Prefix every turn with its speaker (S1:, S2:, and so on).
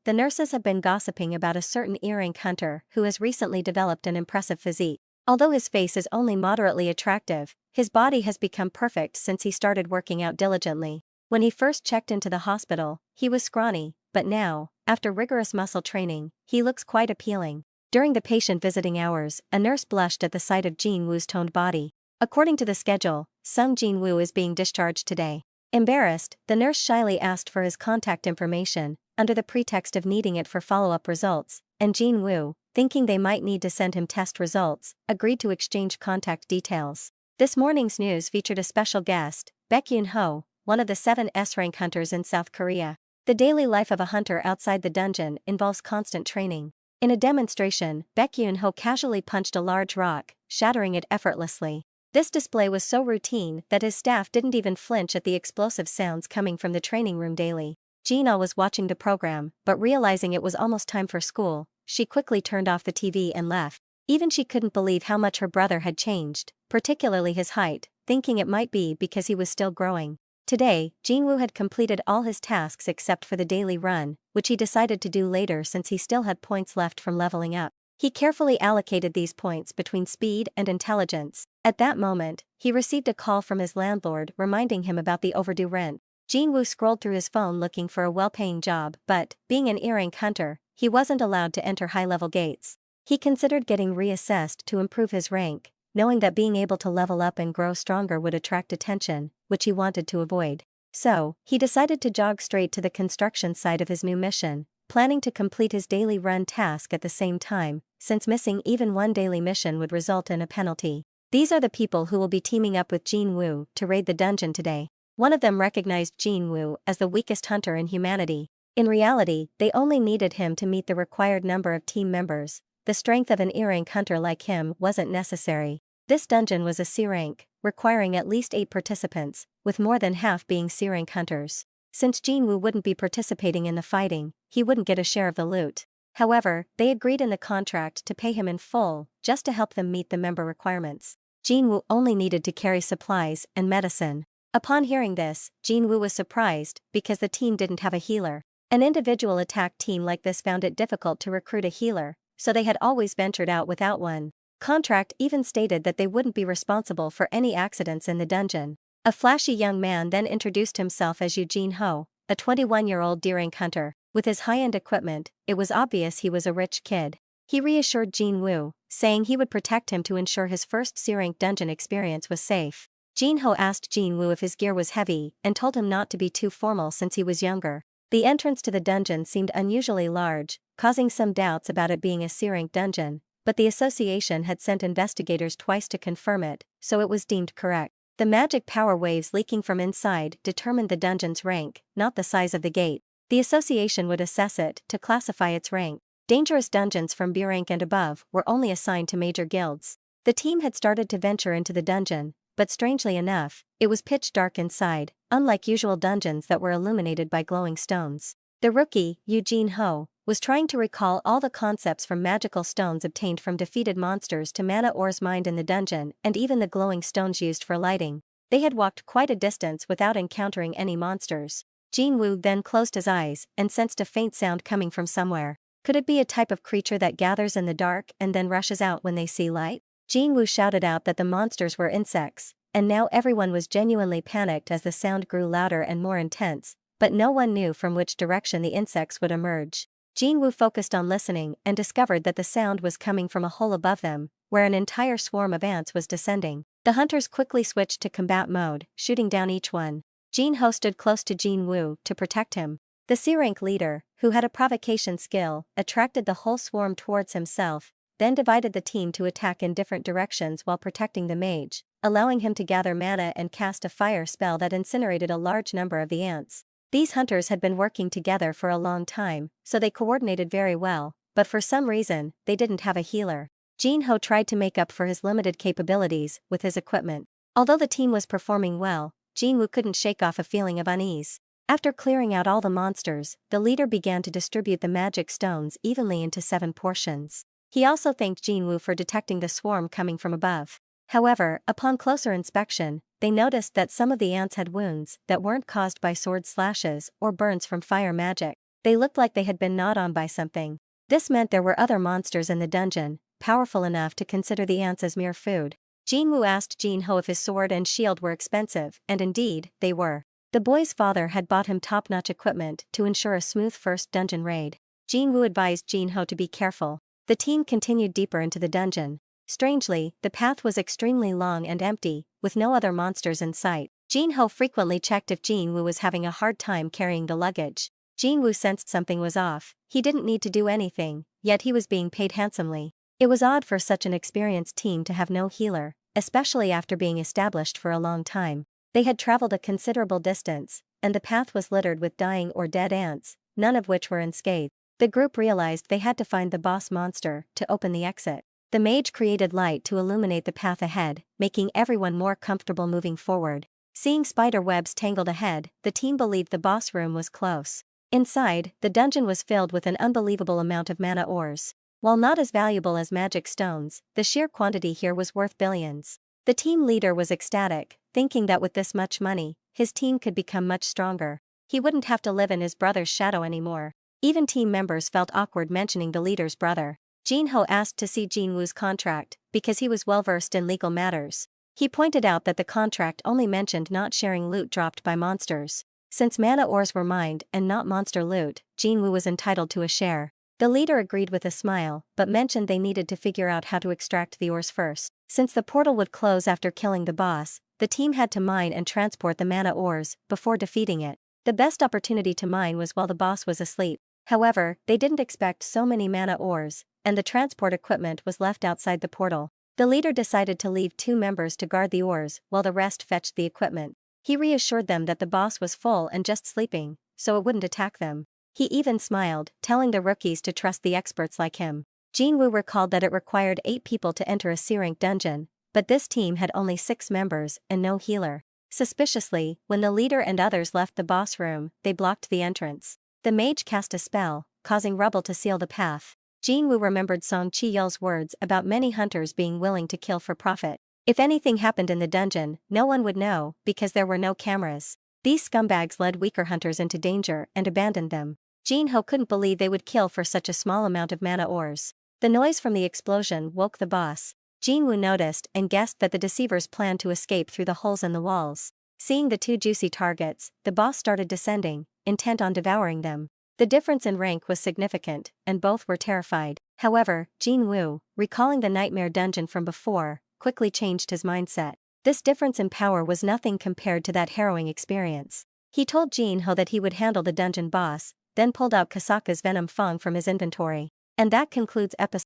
S1: the nurses have been gossiping about a certain earring hunter who has recently developed an impressive physique. Although his face is only moderately attractive, his body has become perfect since he started working out diligently. When he first checked into the hospital, he was scrawny, but now, after rigorous muscle training, he looks quite appealing. During the patient visiting hours, a nurse blushed at the sight of Jin-Woo's toned body. According to the schedule, Sung Jin-Woo is being discharged today. Embarrassed, the nurse shyly asked for his contact information, under the pretext of needing it for follow-up results, and Jin-Woo, thinking they might need to send him test results, agreed to exchange contact details. This morning's news featured a special guest, Baek-Yoon-ho, one of the 7 S-rank hunters in South Korea. The daily life of a hunter outside the dungeon involves constant training. In a demonstration, Baek-Yoon-ho casually punched a large rock, shattering it effortlessly. This display was so routine that his staff didn't even flinch at the explosive sounds coming from the training room daily. Gina was watching the program, but realizing it was almost time for school, she quickly turned off the TV and left. Even she couldn't believe how much her brother had changed, particularly his height, thinking it might be because he was still growing. Today, Jin-Woo had completed all his tasks except for the daily run, which he decided to do later since he still had points left from leveling up. He carefully allocated these points between speed and intelligence. At that moment, he received a call from his landlord reminding him about the overdue rent. Jin-Woo scrolled through his phone looking for a well-paying job, but, being an earring hunter, he wasn't allowed to enter high-level gates. He considered getting reassessed to improve his rank, knowing that being able to level up and grow stronger would attract attention, which he wanted to avoid. So, he decided to jog straight to the construction site of his new mission, planning to complete his daily run task at the same time, since missing even one daily mission would result in a penalty. These are the people who will be teaming up with Jin-Woo to raid the dungeon today. One of them recognized Jin-Woo as the weakest hunter in humanity. In reality, they only needed him to meet the required number of team members. The strength of an earring hunter like him wasn't necessary. This dungeon was a C rank, requiring at least 8 participants, with more than half being C rank hunters. Since Jin-Woo wouldn't be participating in the fighting, he wouldn't get a share of the loot. However, they agreed in the contract to pay him in full, just to help them meet the member requirements. Jin-Woo only needed to carry supplies and medicine. Upon hearing this, Jin-Woo was surprised because the team didn't have a healer. An individual attack team like this found it difficult to recruit a healer, so they had always ventured out without one. Contract even stated that they wouldn't be responsible for any accidents in the dungeon. A flashy young man then introduced himself as Eugene Ho, a 21-year-old D-rank hunter. With his high-end equipment, it was obvious he was a rich kid. He reassured Jin-Woo, saying he would protect him to ensure his first C-rank dungeon experience was safe. Jin-Ho asked Jin-Woo if his gear was heavy and told him not to be too formal since he was younger. The entrance to the dungeon seemed unusually large, causing some doubts about it being a C-rank dungeon, but the association had sent investigators twice to confirm it, so it was deemed correct. The magic power waves leaking from inside determined the dungeon's rank, not the size of the gate. The association would assess it to classify its rank. Dangerous dungeons from B rank and above were only assigned to major guilds. The team had started to venture into the dungeon, but strangely enough, it was pitch dark inside, unlike usual dungeons that were illuminated by glowing stones. The rookie, Eugene Ho, was trying to recall all the concepts from magical stones obtained from defeated monsters to mana ores mined in the dungeon and even the glowing stones used for lighting. They had walked quite a distance without encountering any monsters. Jin-Woo then closed his eyes and sensed a faint sound coming from somewhere. Could it be a type of creature that gathers in the dark and then rushes out when they see light? Jin-Woo shouted out that the monsters were insects, and now everyone was genuinely panicked as the sound grew louder and more intense, but no one knew from which direction the insects would emerge. Jin-Woo focused on listening and discovered that the sound was coming from a hole above them, where an entire swarm of ants was descending. The hunters quickly switched to combat mode, shooting down each one. Jin-Ho stood close to Jin-Woo to protect him. The C-rank leader, who had a provocation skill, attracted the whole swarm towards himself, then divided the team to attack in different directions while protecting the mage, allowing him to gather mana and cast a fire spell that incinerated a large number of the ants. These hunters had been working together for a long time, so they coordinated very well, but for some reason, they didn't have a healer. Jin-Ho tried to make up for his limited capabilities with his equipment. Although the team was performing well, Jin-Woo couldn't shake off a feeling of unease. After clearing out all the monsters, the leader began to distribute the magic stones evenly into 7 portions. He also thanked Jin-Woo for detecting the swarm coming from above. However, upon closer inspection, they noticed that some of the ants had wounds that weren't caused by sword slashes or burns from fire magic. They looked like they had been gnawed on by something. This meant there were other monsters in the dungeon, powerful enough to consider the ants as mere food. Jin-Woo asked Jin-Ho if his sword and shield were expensive, and indeed, they were. The boy's father had bought him top-notch equipment to ensure a smooth first dungeon raid. Jin-Woo advised Jin-Ho to be careful. The team continued deeper into the dungeon. Strangely, the path was extremely long and empty, with no other monsters in sight. Jin-Ho frequently checked if Jin-Woo was having a hard time carrying the luggage. Jin-Woo sensed something was off. He didn't need to do anything, yet he was being paid handsomely. It was odd for such an experienced team to have no healer, especially after being established for a long time. They had traveled a considerable distance, and the path was littered with dying or dead ants, none of which were unscathed. The group realized they had to find the boss monster to open the exit. The mage created light to illuminate the path ahead, making everyone more comfortable moving forward. Seeing spider webs tangled ahead, the team believed the boss room was close. Inside, the dungeon was filled with an unbelievable amount of mana ores. While not as valuable as magic stones, the sheer quantity here was worth billions. The team leader was ecstatic, thinking that with this much money, his team could become much stronger. He wouldn't have to live in his brother's shadow anymore. Even team members felt awkward mentioning the leader's brother. Jin-Ho asked to see Jin-Woo's contract, because he was well-versed in legal matters. He pointed out that the contract only mentioned not sharing loot dropped by monsters. Since mana ores were mined and not monster loot, Jin-Woo was entitled to a share. The leader agreed with a smile, but mentioned they needed to figure out how to extract the ores first. Since the portal would close after killing the boss, the team had to mine and transport the mana ores before defeating it. The best opportunity to mine was while the boss was asleep. However, they didn't expect so many mana ores, and the transport equipment was left outside the portal. The leader decided to leave 2 members to guard the ores while the rest fetched the equipment. He reassured them that the boss was full and just sleeping, so it wouldn't attack them. He even smiled, telling the rookies to trust the experts like him. Jin-Woo recalled that it required 8 people to enter a C-rank dungeon, but this team had only 6 members and no healer. Suspiciously, when the leader and others left the boss room, they blocked the entrance. The mage cast a spell, causing rubble to seal the path. Jin-Woo remembered Song Chi-Yul's words about many hunters being willing to kill for profit. If anything happened in the dungeon, no one would know, because there were no cameras. These scumbags led weaker hunters into danger and abandoned them. Jin-Ho couldn't believe they would kill for such a small amount of mana ores. The noise from the explosion woke the boss. Jin-Woo noticed and guessed that the deceivers planned to escape through the holes in the walls. Seeing the 2 juicy targets, the boss started descending, intent on devouring them. The difference in rank was significant, and both were terrified. However, Jin-Woo, recalling the nightmare dungeon from before, quickly changed his mindset. This difference in power was nothing compared to that harrowing experience. He told Jin-Ho that he would handle the dungeon boss, then pulled out Kasaka's venom fang from his inventory. And that concludes episode